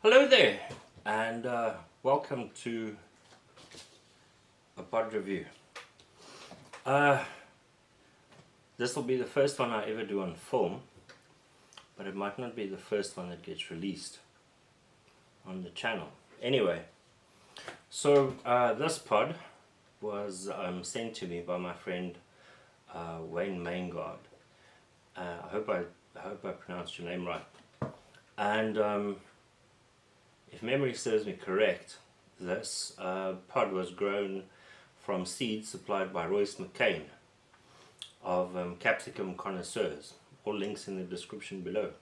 Hello there, and welcome to a pod review. This will be the first one I ever do on film, but it might not be the first one that gets released on the channel. Anyway, so this pod was sent to me by my friend Wayne Maingard. I hope I pronounced your name right. And if memory serves me correct, this pod was grown from seeds supplied by Royce McCain of Capsicum Connoisseurs. All links in the description below.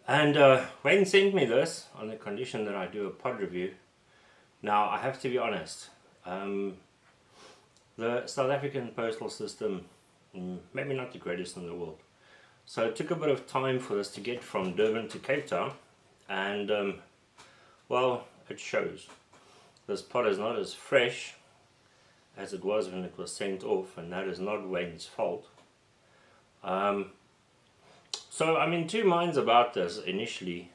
And Wayne sent me this on the condition that I do a pod review. Now, I have to be honest, the South African postal system, maybe not the greatest in the world. So it took a bit of time for this to get from Durban to Cape Town, and well, it shows. This pod is not as fresh as it was when it was sent off, and that is not Wayne's fault. So I'm in two minds about this initially,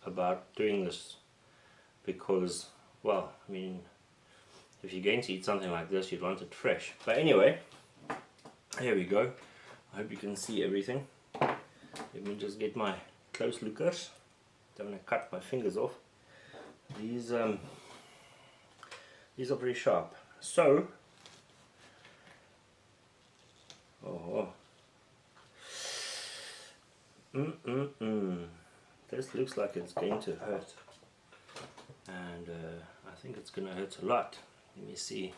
about doing this, because, well, I mean, if you're going to eat something like this, you'd want it fresh. But anyway, here we go. I hope you can see everything. Let me just get my close lookers. Don't want to cut my fingers off. These are pretty sharp. So, this looks like it's going to hurt, and I think it's going to hurt a lot. Let me see.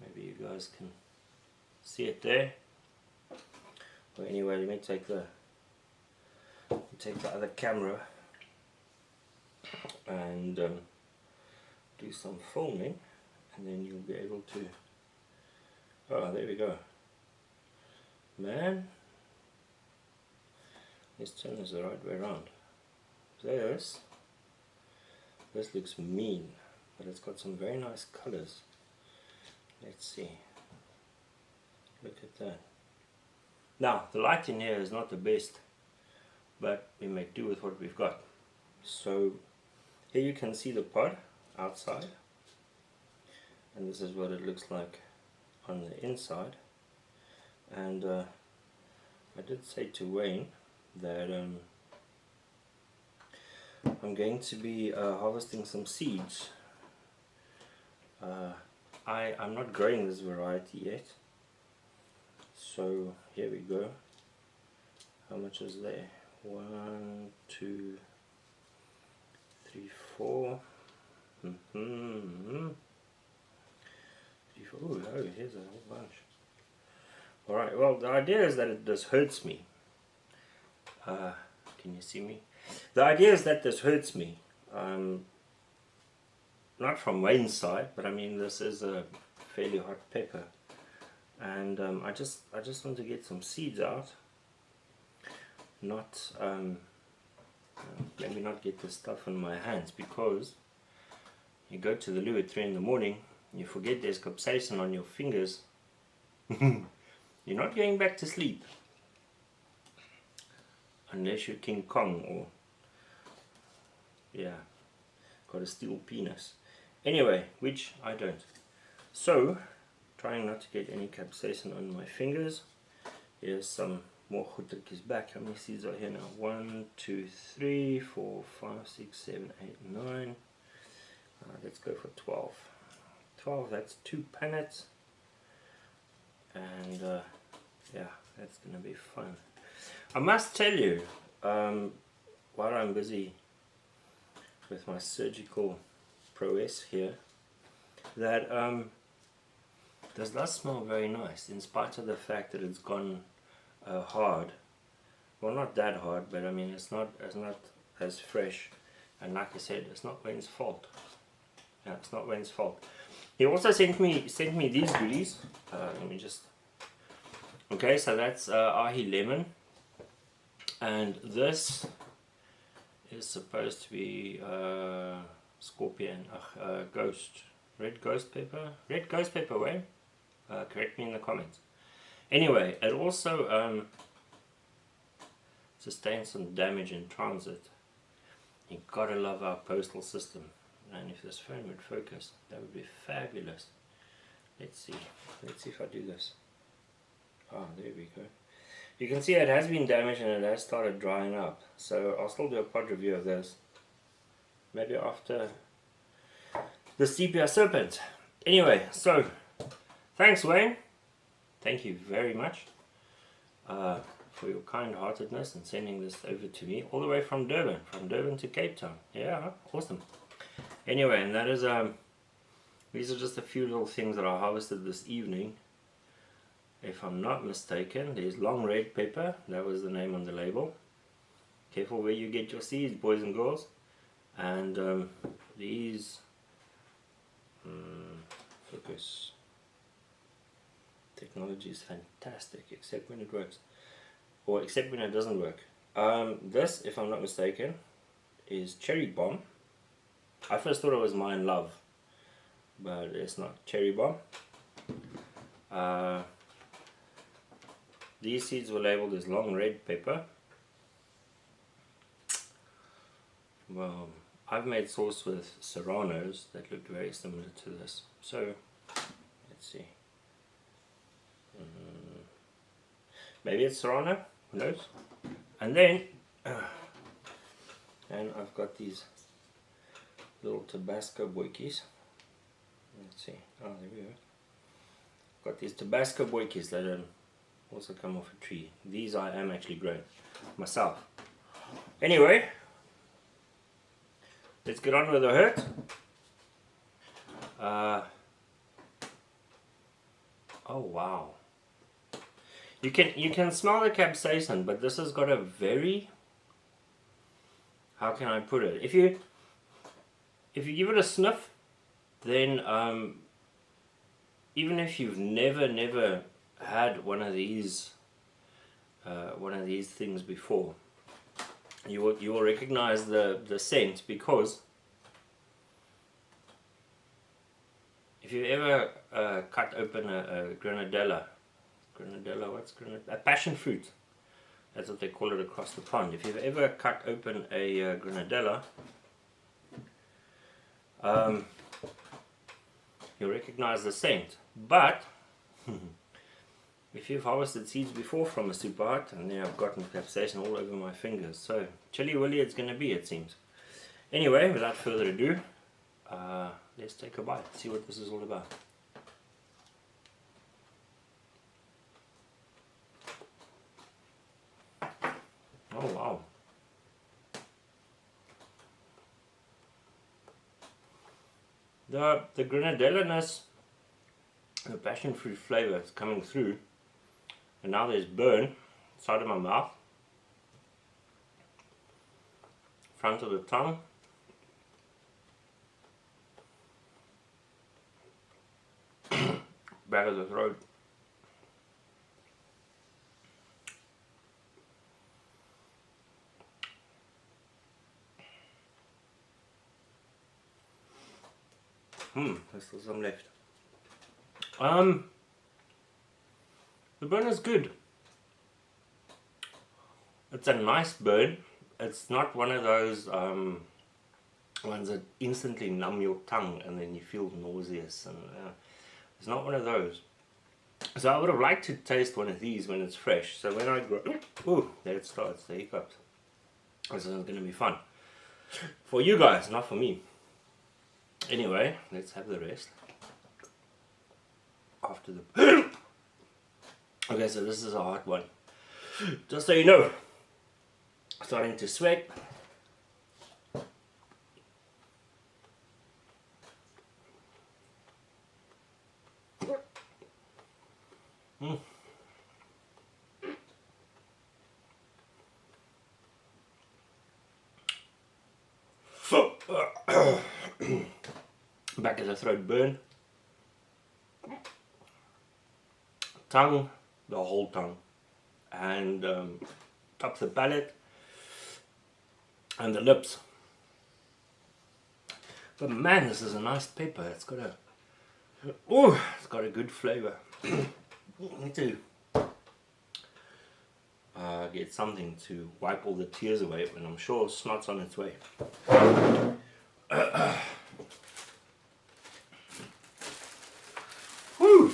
Maybe you guys can see it there. Well, anyway, let me take the other camera and do some filming, and then you'll be able to. Oh, there we go. Man, let's turn this the right way around. This looks mean, but it's got some very nice colors. Let's see. Look at that. Now, the light in here is not the best, but we make do with what we've got. So here you can see the pod outside, and this is what it looks like on the inside. And I did say to Wayne that I'm going to be harvesting some seeds. I'm not growing this variety yet, so here we go. How much is there? 1, 2, 3, 4. 3, 4. Oh, here's a whole bunch. Alright, well, the idea is that this hurts me. Can you see me? The idea is that this hurts me. Not from Wayne's side, but I mean, this is a fairly hot pepper. And I just want to get some seeds out. Not let me not get this stuff on my hands, because you go to the loo at 3 in the morning, you forget there's capsaicin on your fingers. You're not going back to sleep unless you're King Kong, or yeah, got a steel penis. Anyway, which I don't. So, trying not to get any capsaicin on my fingers. Here's some more goeders back. How many seeds are here now? 1, 2, 3, 4, 5, 6, 7, 8, 9. Let's go for 12. 12, that's 2 pannets. And yeah, that's gonna be fun. I must tell you, while I'm busy with my surgical prowess here, that this does smell very nice, in spite of the fact that it's gone hard. Well, not that hard, but I mean, it's not as fresh. And like I said, it's not Wayne's fault. Yeah, it's not Wayne's fault. He also sent me these goodies. Let me just. Okay, so that's ahi lemon, and this is supposed to be scorpion, red ghost pepper, Wayne. Correct me in the comments. Anyway, it also sustains some damage in transit. You gotta love our postal system. And if this phone would focus, that would be fabulous. Let's see if I do this. Ah, there we go. You can see it has been damaged and it has started drying up. So I'll still do a pod review of this. Maybe after the Sepia Serpent. Anyway, so thanks Wayne. Thank you very much for your kind-heartedness and sending this over to me all the way from Durban to Cape Town. Yeah, awesome. Anyway, and that is these are just a few little things that I harvested this evening. If I'm not mistaken, there's long red pepper. That was the name on the label. Careful where you get your seeds, boys and girls. And these focus. Technology is fantastic, except when it works, or except when it doesn't work. This, if I'm not mistaken, is cherry bomb. I first thought it was mine love, but it's not. Cherry bomb. These seeds were labeled as long red pepper. Well, I've made sauce with serranos that looked very similar to this. So, let's see. Maybe it's serrano, who knows? And then, and I've got these little Tabasco boikies. Let's see. Oh, there we go. Got these Tabasco boikies that also come off a tree. These I am actually growing myself. Anyway, let's get on with the hurt. Oh wow. You can smell the capsaicin, but this has got a very, how can I put it? If you give it a sniff, then even if you've never had one of these things before, you will recognize the scent, because if you've ever cut open a grenadella, what's grenadella? A passion fruit. That's what they call it across the pond. If you've ever cut open a grenadella, you'll recognize the scent. But if you've harvested seeds before from a super hut, and then I've gotten capsaicin all over my fingers. So Chilli Willy it's going to be, it seems. Anyway, without further ado, let's take a bite, see what this is all about. Oh wow. The grenadella-ness, the passion fruit flavor is coming through, and now there's burn side of my mouth, front of the tongue, back of the throat. There's still some left. The burn is good. It's a nice burn. It's not one of those ones that instantly numb your tongue and then you feel nauseous, and it's not one of those. So I would have liked to taste one of these when it's fresh. So when I grow, ooh, there it starts, the hiccups. This is going to be fun for you guys, not for me. Anyway, let's have the rest after the okay, so this is a hard one, just so you know. Starting to sweat. Back of the throat burn. Tongue, the whole tongue, and top of the palate and the lips. But man, this is a nice pepper. It's got a good flavor. Need to I get something to wipe all the tears away when I'm sure snot's on its way. Whew.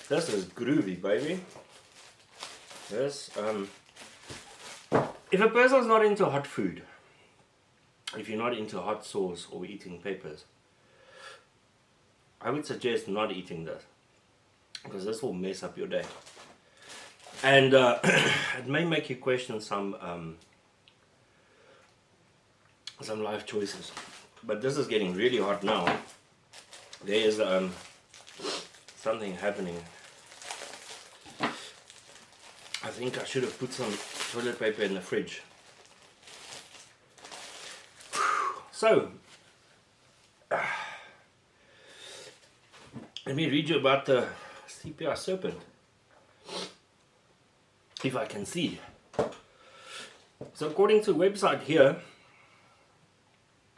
This is groovy, baby. This, if a person's not into hot food, if you're not into hot sauce or eating peppers, I would suggest not eating this, because this will mess up your day. And it may make you question some life choices. But this is getting really hot now. There is something happening. I think I should have put some toilet paper in the fridge. So, let me read you about the Sepia Serpent, if I can see. So according to the website here,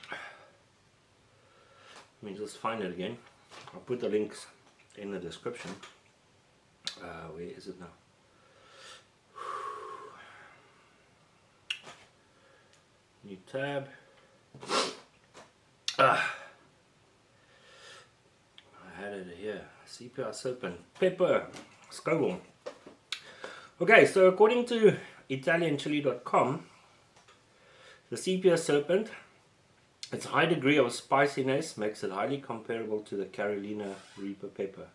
let me just find it again. I'll put the links in the description. Where is it now? New tab. I had it here. Sepia Serpent. Pepper. Scoville. Okay, so according to ItalianChilli.com, the Sepia Serpent, its high degree of spiciness makes it highly comparable to the Carolina Reaper pepper.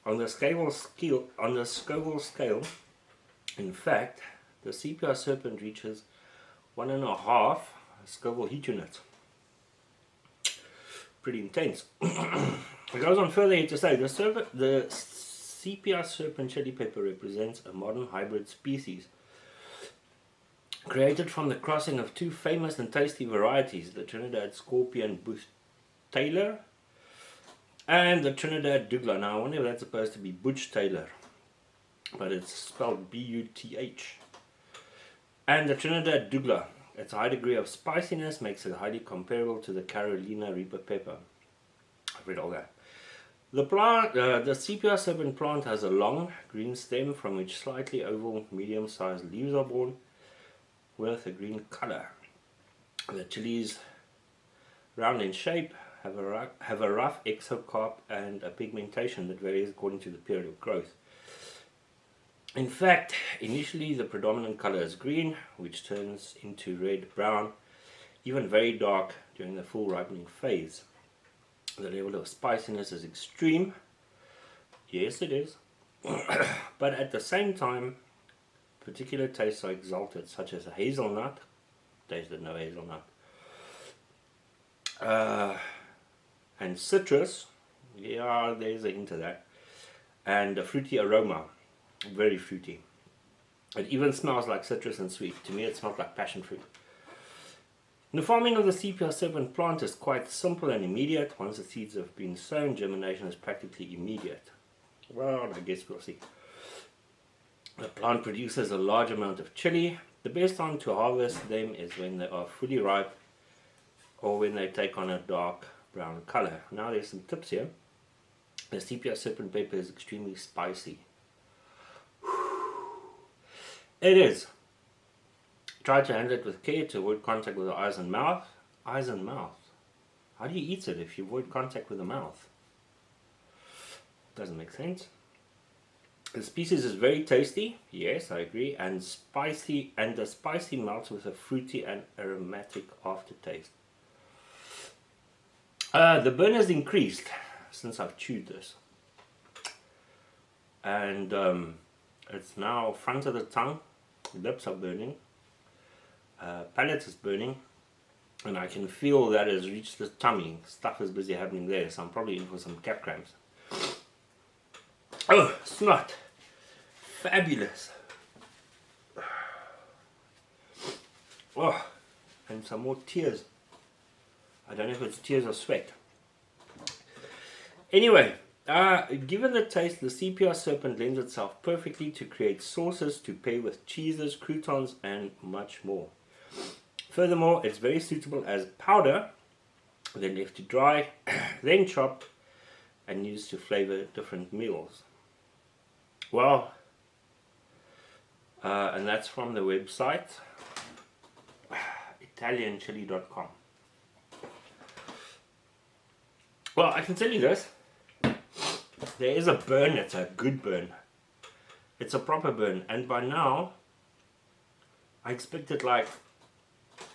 On the Scoville scale, in fact, the Sepia Serpent reaches 1.5 Scoville heat units. Pretty intense. It goes on further here to say the Sepia Serpent chili pepper represents a modern hybrid species created from the crossing of two famous and tasty varieties, the Trinidad Scorpion Bush Taylor and the Trinidad Douglas. Now I wonder if that's supposed to be Butch Taylor, but it's spelled B-U-T-H. And the Trinidad Douglas, its high degree of spiciness makes it highly comparable to the Carolina Reaper pepper. I've read all that. The Sepia Serpent plant has a long green stem from which slightly oval medium-sized leaves are born with a green color. The chilies, round in shape, have a rough exocarp and a pigmentation that varies according to the period of growth. In fact, initially the predominant color is green, which turns into red-brown, even very dark during the full ripening phase. The level of spiciness is extreme. Yes, it is. But at the same time, particular tastes are exalted, such as a hazelnut. Tasted no hazelnut. And citrus. Yeah, there's a hint of that. And a fruity aroma. Very fruity. It even smells like citrus and sweet. To me, it smells like passion fruit. The farming of the Sepia Serpent plant is quite simple and immediate. Once the seeds have been sown, germination is practically immediate. Well, I guess we'll see. The plant produces a large amount of chili. The best time to harvest them is when they are fully ripe or when they take on a dark brown color. Now there's some tips here. The Sepia Serpent pepper is extremely spicy. It is. Try to handle it with care to avoid contact with the eyes and mouth. Eyes and mouth. How do you eat it if you avoid contact with the mouth? Doesn't make sense. The species is very tasty. Yes, I agree. And spicy, and the spicy melts with a fruity and aromatic aftertaste. The burn has increased since I've chewed this. And it's now front of the tongue. Lips are burning. Palate is burning, and I can feel that it has reached the tummy. Stuff is busy happening there, so I'm probably in for some cap cramps. Oh, snot! Fabulous! Oh, and some more tears. I don't know if it's tears or sweat. Anyway, given the taste, the Sepia Serpent lends itself perfectly to create sauces to pair with cheeses, croutons, and much more. Furthermore, it's very suitable as powder, then left to dry, then chopped and used to flavor different meals. Well, and that's from the website italianchili.com. Well, I can tell you this. There is a burn. It's a good burn. It's a proper burn. And by now, I expected the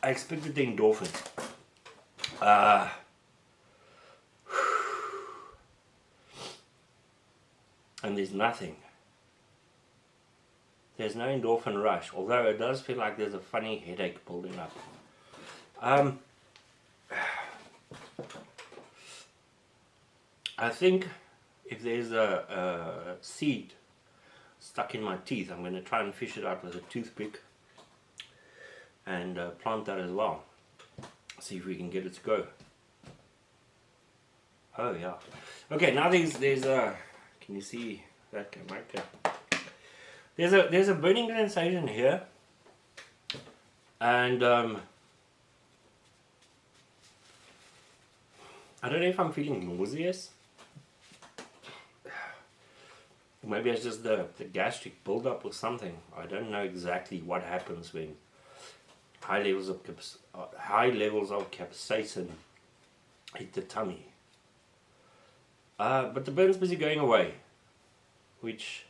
endorphin. And there's nothing. There's no endorphin rush, although it does feel like there's a funny headache building up. I think if there's a seed stuck in my teeth, I'm going to try and fish it out with a toothpick and plant that as well. See if we can get it to go. Oh yeah. Okay, now there's can you see that marker? There's a burning sensation here, and I don't know if I'm feeling nauseous. Maybe it's just the gastric buildup or something. I don't know exactly what happens when high levels of capsaicin hit the tummy. But the burn's busy going away, which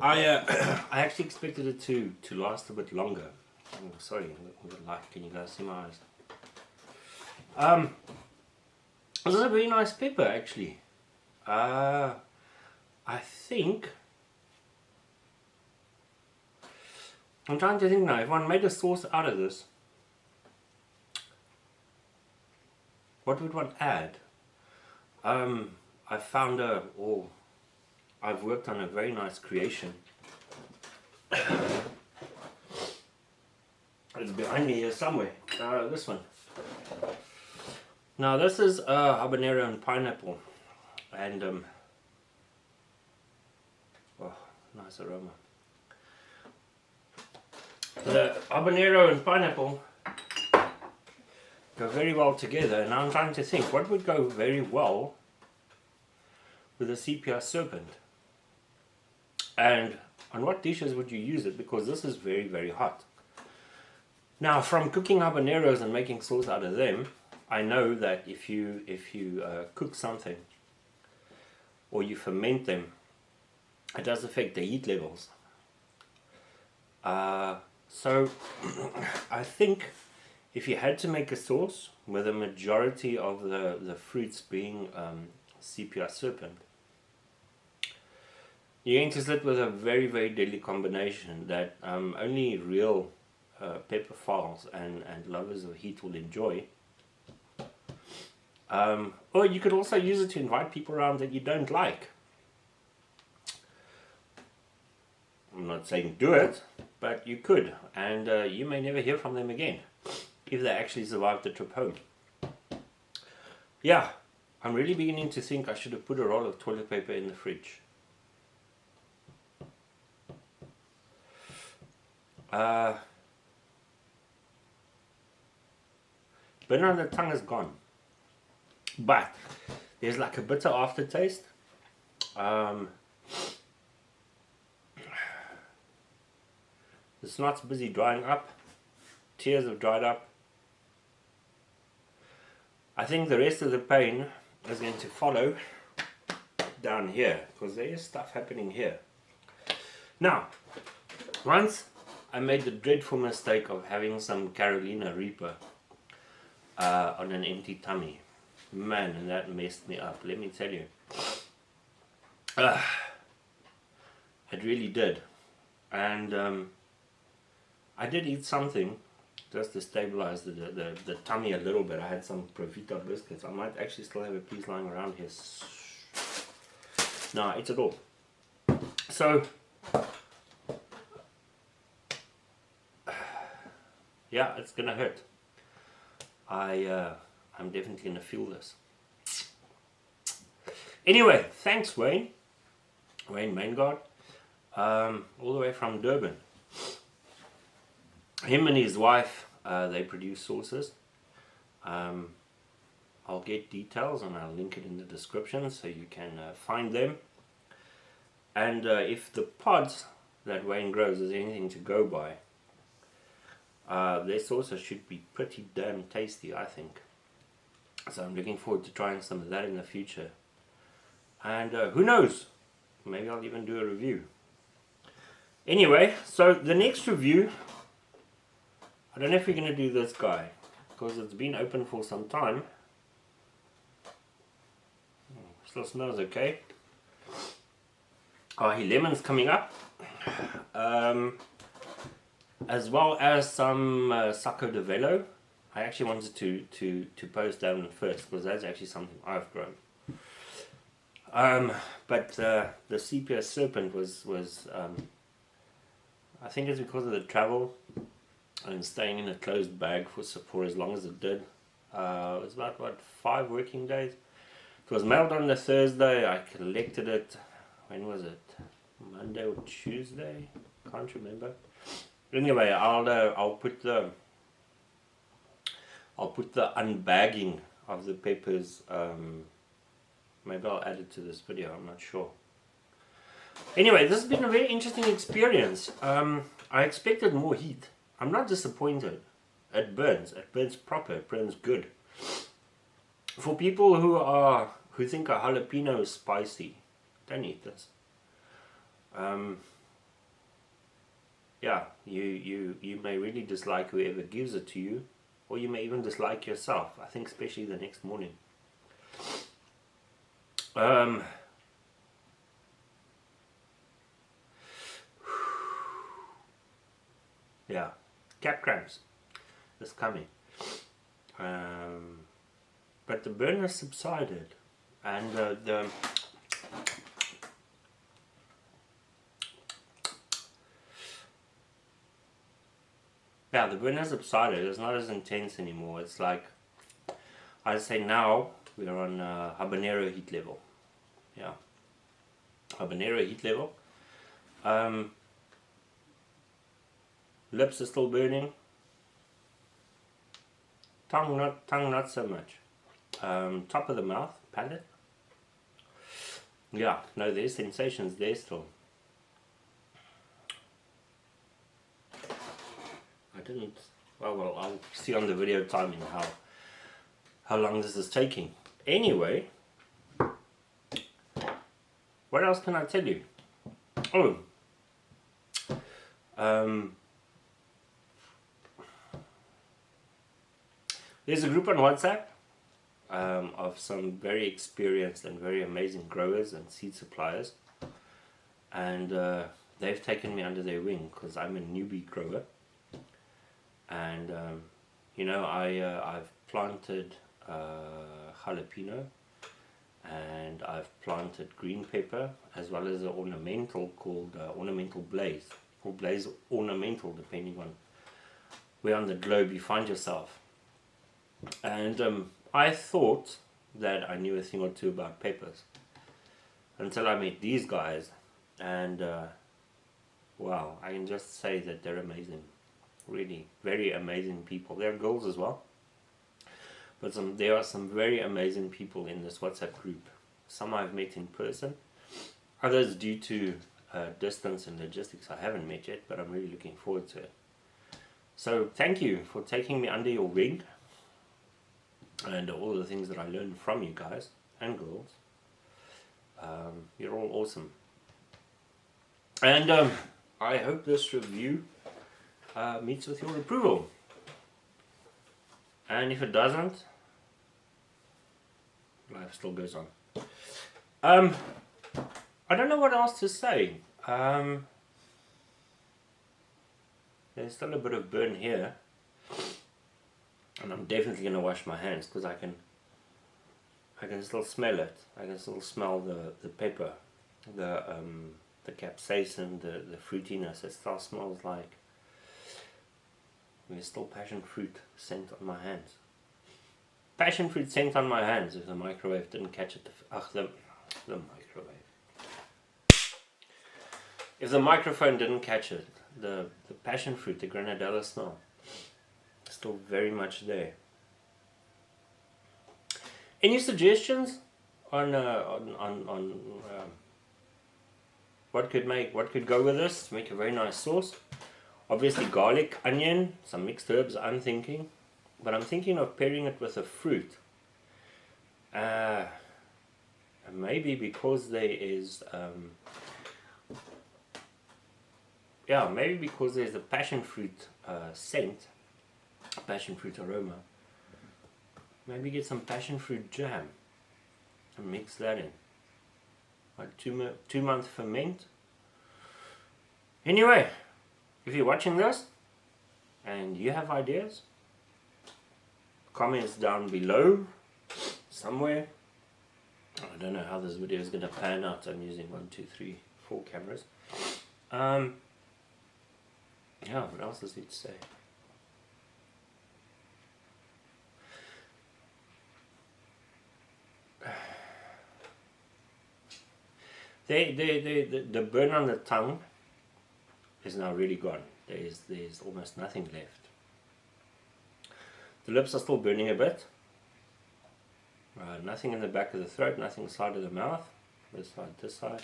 I actually expected it to last a bit longer. Oh, sorry, can you guys see my eyes? This is a very nice pepper, actually. I think I'm trying to think now. If one made a sauce out of this, what would one add? I've worked on a very nice creation. It's behind me here somewhere. This one. Now this is habanero and pineapple, and oh, nice aroma. The habanero and pineapple go very well together, and I'm trying to think what would go very well with a Sepia Serpent, and on what dishes would you use it, because this is very, very hot. Now, from cooking habaneros and making sauce out of them, I know that if you cook something or you ferment them, it does affect the heat levels. So I think if you had to make a sauce with a majority of the fruits being Sepia Serpent, you're going to sit with a very, very deadly combination that only real pepperphiles and lovers of heat will enjoy. Or you could also use it to invite people around that you don't like. I'm not saying do it, but you could, and you may never hear from them again if they actually survive the trip home. Yeah, I'm really beginning to think I should have put a roll of toilet paper in the fridge. Burn on the tongue is gone, but there's like a bitter aftertaste. The snot's busy drying up, tears have dried up. I think the rest of the pain is going to follow down here, because there is stuff happening here. Now, once I made the dreadful mistake of having some Carolina Reaper on an empty tummy. Man, and that messed me up, let me tell you. It really did. And I did eat something just to stabilize the tummy a little bit. I had some Provita biscuits. I might actually still have a piece lying around here. No, I ate it all. So, yeah, it's gonna hurt. I'm definitely gonna feel this. Anyway, thanks Wayne Maingard, all the way from Durban. Him and his wife, they produce sauces. I I'll get details and I'll link it in the description so you can find them. And if the pods that Wayne grows is anything to go by, their saucer should be pretty damn tasty, I think. So I'm looking forward to trying some of that in the future. And who knows, maybe I'll even do a review. Anyway, so the next review, I don't know if we're going to do this guy, because it's been open for some time. Still smells okay. Our lemon's coming up. As well as some Sacco de Velo. I actually wanted to post that one first, because that's actually something I've grown. But the Sepia Serpent was I think it's because of the travel and staying in a closed bag for as long as it did. It was about, what, 5 working days? It was mailed on the Thursday. I collected it, when was it? Monday or Tuesday? Can't remember. Anyway, I'll put the unbagging of the peppers. Maybe I'll add it to this video. I'm not sure. Anyway, this has been a very interesting experience. I expected more heat. I'm not disappointed. It burns. It burns proper. It burns good. For people who think a jalapeno is spicy, don't eat this. Yeah, you may really dislike whoever gives it to you, or you may even dislike yourself. I think especially the next morning. Yeah, cap cramps is coming. But the burn has subsided, and the burn has subsided. It's not as intense anymore. It's like, I'd say now we're on habanero heat level. Yeah, habanero heat level. Lips are still burning. Tongue not so much. Top of the mouth, palate. Yeah, no, there's sensations there still. I didn't. Well, I'll see on the video timing how long this is taking. Anyway, what else can I tell you? Oh, there's a group on WhatsApp of some very experienced and very amazing growers and seed suppliers, and they've taken me under their wing because I'm a newbie grower. And you know, I've planted jalapeno, and I've planted green pepper, as well as an ornamental called ornamental blaze, or blaze ornamental, depending on where on the globe you find yourself. And I thought that I knew a thing or two about peppers until I met these guys, and wow, I can just say that they're amazing. Really very amazing people. They're girls as well, but there are some very amazing people in this WhatsApp group. Some I've met in person, others due to distance and logistics I haven't met yet, but I'm really looking forward to it. So thank you for taking me under your wing, and all the things that I learned from you guys and girls. You're all awesome, and I hope this review meets with your approval. And if it doesn't, life still goes on. I don't know what else to say. There's still a bit of burn here, and I'm definitely going to wash my hands, because I can still smell it. I can still smell the pepper, the capsaicin, the fruitiness. It still smells like there's still passion fruit scent on my hands. Passion fruit scent on my hands if the microwave didn't catch it. The microwave. If the microphone didn't catch it, the passion fruit, the granadella smell, is still very much there. Any suggestions on what could go with this to make a very nice sauce? Obviously garlic, onion, some mixed herbs I'm thinking, but I'm thinking of pairing it with a fruit. Maybe because there is maybe because there's a passion fruit scent, passion fruit aroma. Maybe get some passion fruit jam and mix that in. Like 2-month ferment. Anyway, if you're watching this and you have ideas, comments down below somewhere. I don't know how this video is going to pan out. I'm using 1, 2, 3, 4 cameras. Yeah, what else does it say? The burn on the tongue is now really gone. There's almost nothing left. The lips are still burning a bit. Nothing in the back of the throat, nothing inside of the mouth. This side.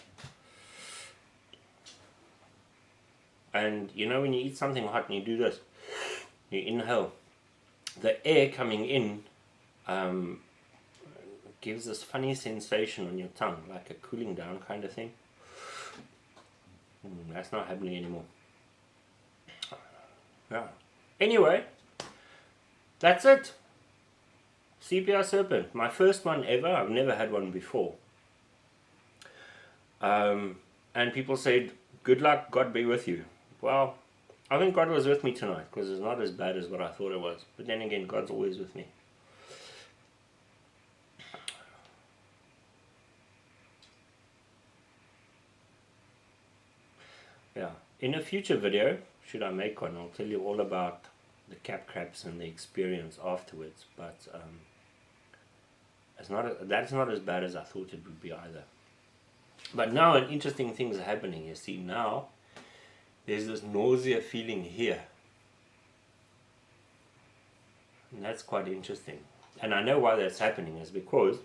And you know when you eat something hot and you do this, you inhale, the air coming in gives this funny sensation on your tongue, like a cooling down kind of thing. That's not happening anymore. Yeah. Anyway, that's it. Sepia Serpent, my first one ever. I've never had one before. And people said, good luck, God be with you. Well, I think God was with me tonight, because it's not as bad as what I thought it was. But then again, God's always with me. Yeah, in a future video, should I make one, I'll tell you all about the cap crabs and the experience afterwards. But that's not as bad as I thought it would be either. But now an interesting thing is happening. You see, now there's this nausea feeling here, and that's quite interesting. And I know why that's happening is because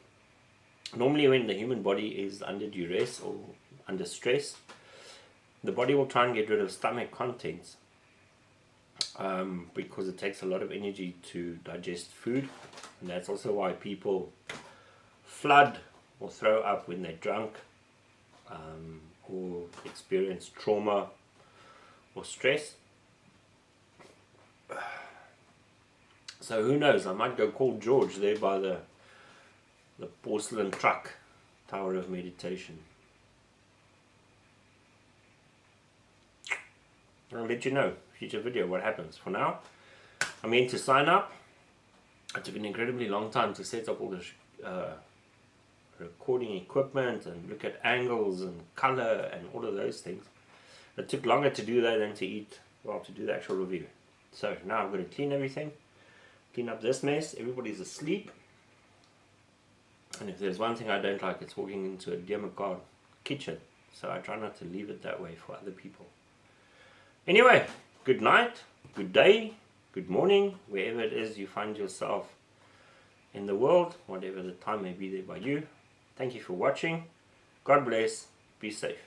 normally when the human body is under duress or under stress, the body will try and get rid of stomach contents because it takes a lot of energy to digest food. And that's also why people flood or throw up when they're drunk or experience trauma or stress. So who knows, I might go call George there by the porcelain truck, Tower of Meditation. I'll let you know, future video, what happens. For now, I'm in to sign up. It took an incredibly long time to set up all this recording equipment and look at angles and color and all of those things. It took longer to do that than to do the actual review. So now I'm going to clean everything, clean up this mess. Everybody's asleep. And if there's one thing I don't like, it's walking into a Maingard kitchen. So I try not to leave it that way for other people. Anyway, good night, good day, good morning, wherever it is you find yourself in the world, whatever the time may be there by you. Thank you for watching. God bless. Be safe.